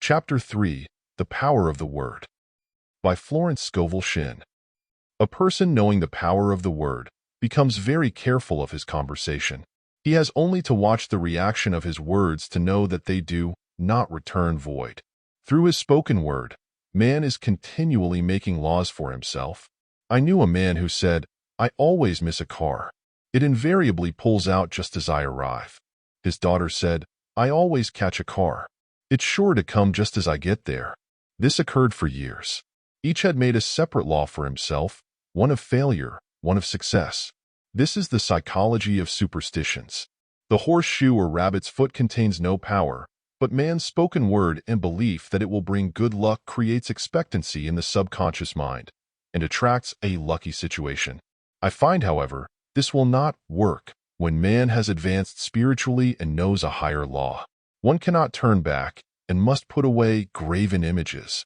Chapter 3: The Power of the Word, by Florence Scovel Shinn. A person knowing the power of the word becomes very careful of his conversation. He has only to watch the reaction of his words to know that they do not return void. Through his spoken word, man is continually making laws for himself. I knew a man who said, "I always miss a car. It invariably pulls out just as I arrive." His daughter said, "I always catch a car. It's sure to come just as I get there." This occurred for years. Each had made a separate law for himself, one of failure, one of success. This is the psychology of superstitions. The horseshoe or rabbit's foot contains no power, but man's spoken word and belief that it will bring good luck creates expectancy in the subconscious mind and attracts a lucky situation. I find, however, this will not work when man has advanced spiritually and knows a higher law. One cannot turn back and must put away graven images.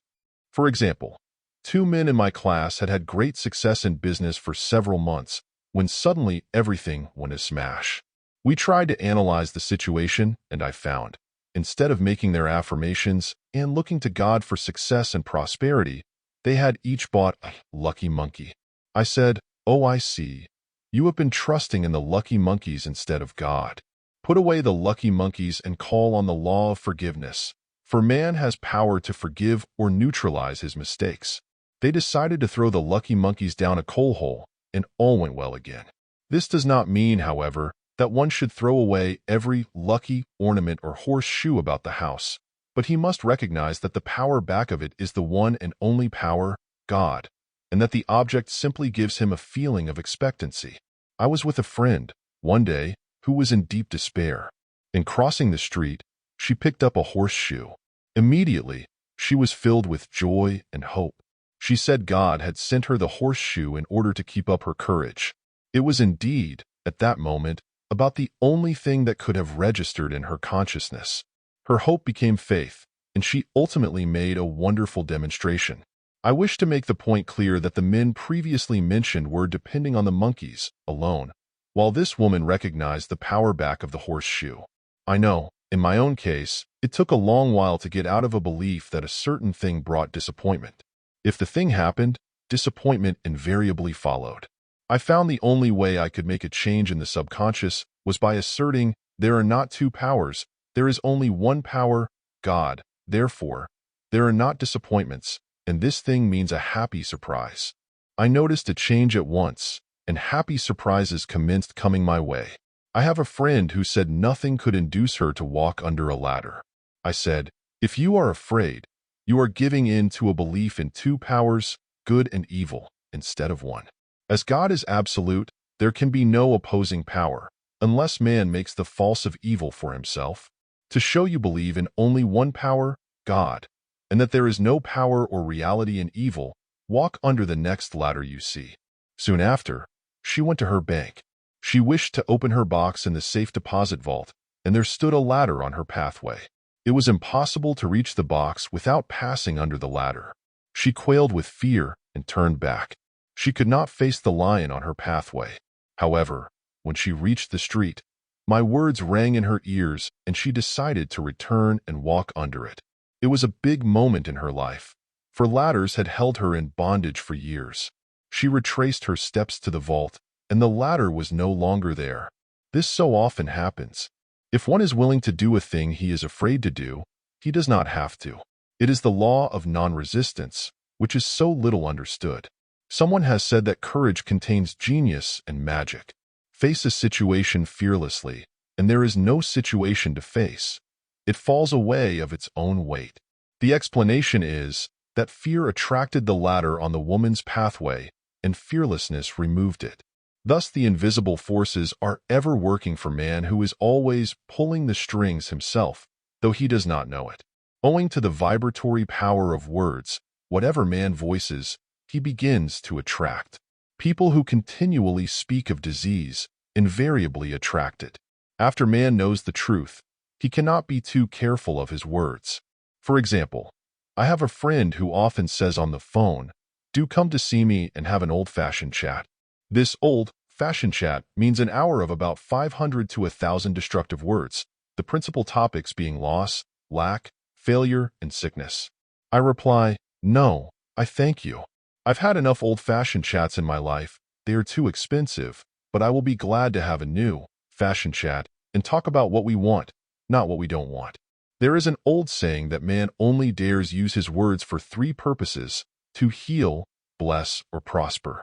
For example, 2 men in my class had had great success in business for several months when suddenly everything went a smash. We tried to analyze the situation, and I found, instead of making their affirmations and looking to God for success and prosperity, they had each bought a lucky monkey. I said, "Oh, I see. You have been trusting in the lucky monkeys instead of God. Put away the lucky monkeys and call on the law of forgiveness, for man has power to forgive or neutralize his mistakes." They decided to throw the lucky monkeys down a coal hole, and all went well again. This does not mean, however, that one should throw away every lucky ornament or horseshoe about the house, but he must recognize that the power back of it is the one and only power, God, and that the object simply gives him a feeling of expectancy. I was with a friend, one day, who was in deep despair. In crossing the street, she picked up a horseshoe. Immediately, she was filled with joy and hope. She said God had sent her the horseshoe in order to keep up her courage. It was indeed, at that moment, about the only thing that could have registered in her consciousness. Her hope became faith, and she ultimately made a wonderful demonstration. I wish to make the point clear that the men previously mentioned were depending on the monkeys alone, while this woman recognized the power back of the horseshoe. I know, in my own case, it took a long while to get out of a belief that a certain thing brought disappointment. If the thing happened, disappointment invariably followed. I found the only way I could make a change in the subconscious was by asserting there are not two powers, there is only one power, God. Therefore, there are not disappointments, and this thing means a happy surprise. I noticed a change at once, and happy surprises commenced coming my way. I have a friend who said nothing could induce her to walk under a ladder. I said, "If you are afraid, you are giving in to a belief in two powers, good and evil, instead of one. As God is absolute, there can be no opposing power, unless man makes the false of evil for himself. To show you believe in only one power, God, and that there is no power or reality in evil, walk under the next ladder you see." Soon after, she went to her bank. She wished to open her box in the safe deposit vault, and there stood a ladder on her pathway. It was impossible to reach the box without passing under the ladder. She quailed with fear and turned back. She could not face the lion on her pathway. However, when she reached the street, my words rang in her ears, and she decided to return and walk under it. It was a big moment in her life, for ladders had held her in bondage for years. She retraced her steps to the vault, and the ladder was no longer there. This so often happens. If one is willing to do a thing he is afraid to do, he does not have to. It is the law of non-resistance, which is so little understood. Someone has said that courage contains genius and magic. Face a situation fearlessly, and there is no situation to face. It falls away of its own weight. The explanation is that fear attracted the ladder on the woman's pathway, and fearlessness removed it. Thus the invisible forces are ever working for man who is always pulling the strings himself, though he does not know it. Owing to the vibratory power of words, whatever man voices, he begins to attract. People who continually speak of disease invariably attract it. After man knows the truth, he cannot be too careful of his words. For example, I have a friend who often says on the phone, "Do come to see me and have an old-fashioned chat." This old-fashioned chat means an hour of about 500 to 1,000 destructive words, the principal topics being loss, lack, failure, and sickness? I reply, no, I thank you. I've had enough old-fashioned chats in my life. They are too expensive, but I will be glad to have a new, fashioned chat and talk about what we want, not what we don't want. There is an old saying that man only dares use his words for three purposes: to heal, bless, or prosper.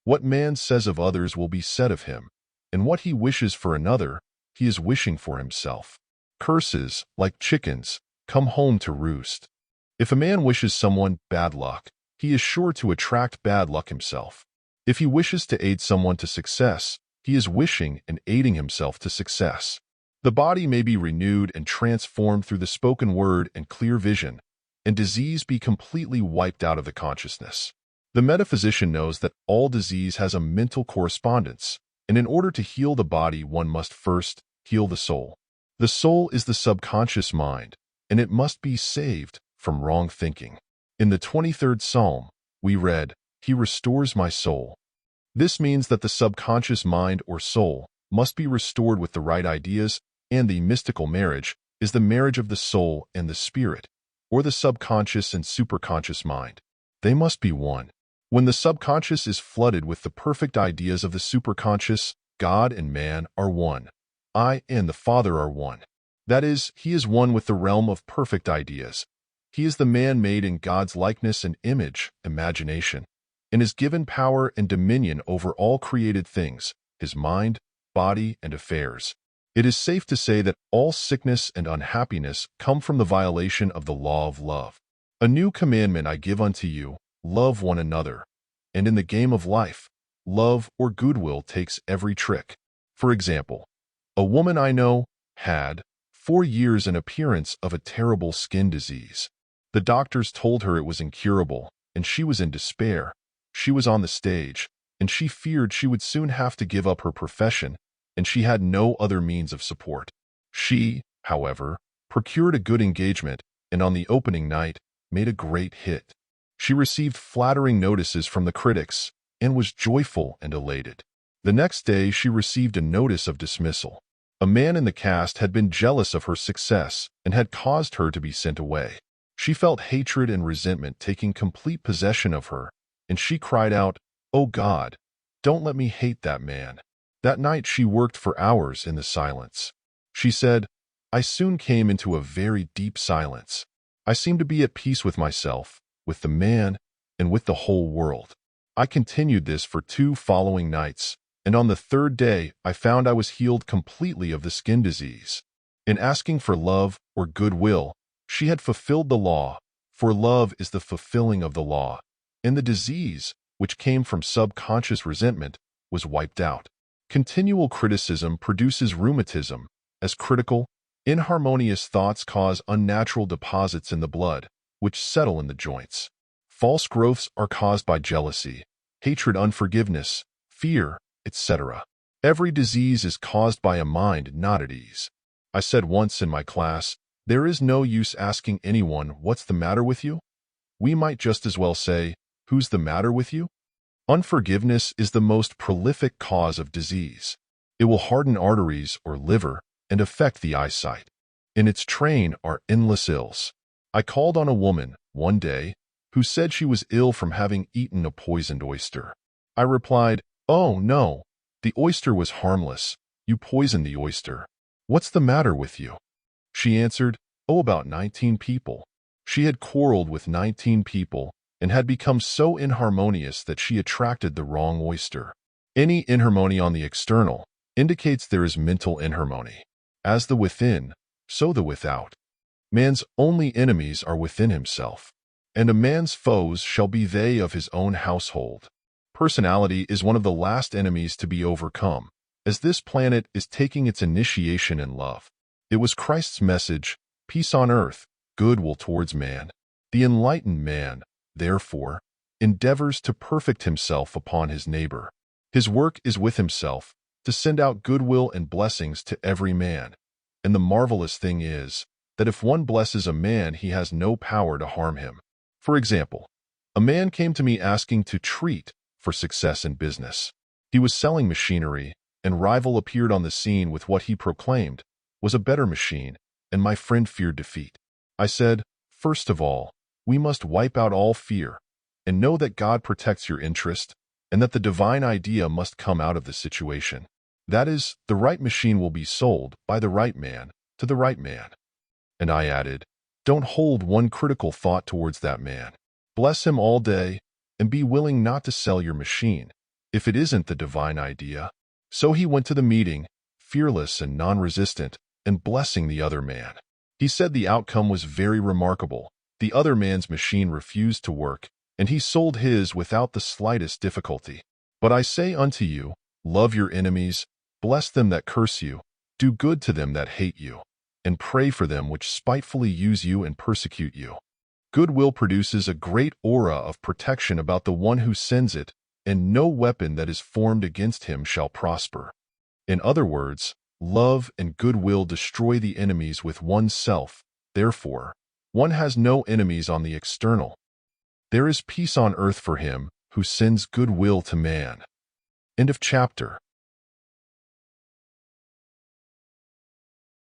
What man says of others will be said of him, and what he wishes for another, he is wishing for himself. Curses, like chickens, come home to roost. If a man wishes someone bad luck, he is sure to attract bad luck himself. If he wishes to aid someone to success, he is wishing and aiding himself to success. The body may be renewed and transformed through the spoken word and clear vision, and disease be completely wiped out of the consciousness. The metaphysician knows that all disease has a mental correspondence, and in order to heal the body, one must first heal the soul. The soul is the subconscious mind, and it must be saved from wrong thinking. In the 23rd Psalm, we read, "He restores my soul." This means that the subconscious mind or soul must be restored with the right ideas, and the mystical marriage is the marriage of the soul and the spirit, or the subconscious and superconscious mind. They must be one. When the subconscious is flooded with the perfect ideas of the superconscious, God and man are one. I and the Father are one. That is, he is one with the realm of perfect ideas. He is the man made in God's likeness and image, imagination, and is given power and dominion over all created things, his mind, body, and affairs. It is safe to say that all sickness and unhappiness come from the violation of the law of love. A new commandment I give unto you, love one another. And in the game of life, love or goodwill takes every trick. For example, a woman I know had, for years, an appearance of a terrible skin disease. The doctors told her it was incurable, and she was in despair. She was on the stage, and she feared she would soon have to give up her profession, and she had no other means of support. She, however, procured a good engagement, and on the opening night, made a great hit. She received flattering notices from the critics, and was joyful and elated. The next day she received a notice of dismissal. A man in the cast had been jealous of her success and had caused her to be sent away. She felt hatred and resentment taking complete possession of her, and she cried out, "Oh God, don't let me hate that man." That night she worked for hours in the silence. She said, "I soon came into a very deep silence. I seemed to be at peace with myself, with the man, and with the whole world." I continued this for 2 following nights, and on the 3rd day I found I was healed completely of the skin disease. In asking for love or goodwill, she had fulfilled the law, for love is the fulfilling of the law, and the disease, which came from subconscious resentment, was wiped out. Continual criticism produces rheumatism, as critical, inharmonious thoughts cause unnatural deposits in the blood, which settle in the joints. False growths are caused by jealousy, hatred, unforgiveness, fear, etc. Every disease is caused by a mind not at ease. I said once in my class, there is no use asking anyone, "What's the matter with you?" We might just as well say, "Who's the matter with you?" Unforgiveness is the most prolific cause of disease. It will harden arteries or liver and affect the eyesight. In its train are endless ills. I called on a woman, one day, who said she was ill from having eaten a poisoned oyster. I replied, "Oh, no, the oyster was harmless. You poisoned the oyster. What's the matter with you?" She answered, "Oh, about 19 people." She had quarreled with 19 people and had become so inharmonious that she attracted the wrong oyster. Any inharmony on the external indicates there is mental inharmony. As the within, so the without. Man's only enemies are within himself, and a man's foes shall be they of his own household. Personality is one of the last enemies to be overcome, as this planet is taking its initiation in love. It was Christ's message, peace on earth, goodwill towards man. The enlightened man, therefore, endeavors to perfect himself upon his neighbor. His work is with himself, to send out goodwill and blessings to every man. And the marvelous thing is, that if one blesses a man, he has no power to harm him. For example, a man came to me asking to treat for success in business. He was selling machinery, and rival appeared on the scene with what he proclaimed was a better machine, and my friend feared defeat. I said, "First of all, we must wipe out all fear and know that God protects your interest and that the divine idea must come out of the situation. That is, the right machine will be sold by the right man to the right man." And I added, "Don't hold one critical thought towards that man. Bless him all day and be willing not to sell your machine if it isn't the divine idea." So he went to the meeting, fearless and non-resistant, and blessing the other man. He said the outcome was very remarkable. The other man's machine refused to work, and he sold his without the slightest difficulty. "But I say unto you, love your enemies, bless them that curse you, do good to them that hate you, and pray for them which spitefully use you and persecute you." Goodwill produces a great aura of protection about the one who sends it, and no weapon that is formed against him shall prosper. In other words, love and goodwill destroy the enemies with oneself. Therefore, one has no enemies on the external. There is peace on earth for him who sends goodwill to man. End of chapter.